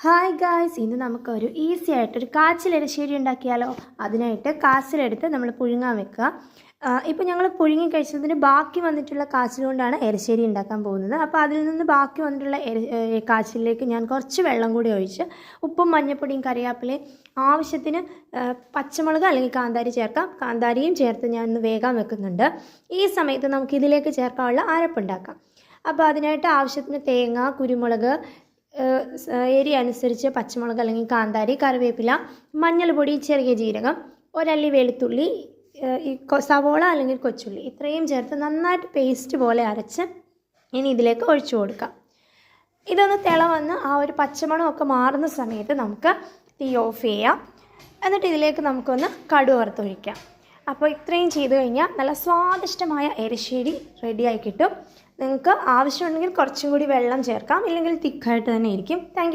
Hi guys, ഇന്ന് നമുക്കൊരു easy ആയിട്ടൊരു കാച്ചിൽ എരിശ്ശേരി ഉണ്ടാക്കിയാലോ. അതിനായിട്ട് കാച്ചിലെടുത്ത് നമ്മൾ പുഴുങ്ങാൻ വെക്കുക. ഇപ്പോൾ ഞങ്ങൾ പുഴുങ്ങി കഴിച്ചതിന് ബാക്കി വന്നിട്ടുള്ള കാച്ചിൽ കൊണ്ടാണ് എരിശ്ശേരി ഉണ്ടാക്കാൻ പോകുന്നത്. അപ്പോൾ അതിൽ നിന്ന് ബാക്കി വന്നിട്ടുള്ള കാച്ചിലേക്ക് ഞാൻ കുറച്ച് വെള്ളം കൂടി ഒഴിച്ച് ഉപ്പും മഞ്ഞൾപ്പൊടിയും കറിവേപ്പിലയും ആവശ്യത്തിന് പച്ചമുളക് അല്ലെങ്കിൽ കാന്താരി ചേർക്കാം. കാന്താരിയും ചേർത്ത് ഞാൻ ഒന്ന് വേഗം വെക്കുന്നുണ്ട്. ഈ സമയത്ത് നമുക്ക് ഇതിലേക്ക് ചേർക്കാനുള്ള അരപ്പുണ്ടാക്കാം. അപ്പോൾ അതിനായിട്ട് ആവശ്യത്തിന് തേങ്ങ, കുരുമുളക്, എരി അനുസരിച്ച് പച്ചമുളക് അല്ലെങ്കിൽ കാന്താരി, കറിവേപ്പില, മഞ്ഞൾപ്പൊടി, ചെറിയ ജീരകം, ഒരല്ലി വെളുത്തുള്ളി, സവോള അല്ലെങ്കിൽ കൊച്ചുള്ളി, ഇത്രയും ചേർത്ത് നന്നായിട്ട് പേസ്റ്റ് പോലെ അരച്ച് ഇനി ഇതിലേക്ക് ഒഴിച്ചു കൊടുക്കാം. ഇതൊന്ന് വന്ന് ആ ഒരു പച്ചമണമൊക്കെ മാറുന്ന സമയത്ത് നമുക്ക് തീ ഓഫ് ചെയ്യാം. എന്നിട്ട് ഇതിലേക്ക് നമുക്കൊന്ന് കടുക് വറുത്തൊഴിക്കാം. അപ്പോൾ ഇത്രയും ചെയ്ത് കഴിഞ്ഞാൽ നല്ല സ്വാദിഷ്ടമായ എരിശ്ശേരി റെഡിയായി കിട്ടും. നിങ്ങൾക്ക് ആവശ്യമുണ്ടെങ്കിൽ കുറച്ചും കൂടി വെള്ളം ചേർക്കാം, ഇല്ലെങ്കിൽ തിക്കായിട്ട് തന്നെ ഇരിക്കും. Thank you.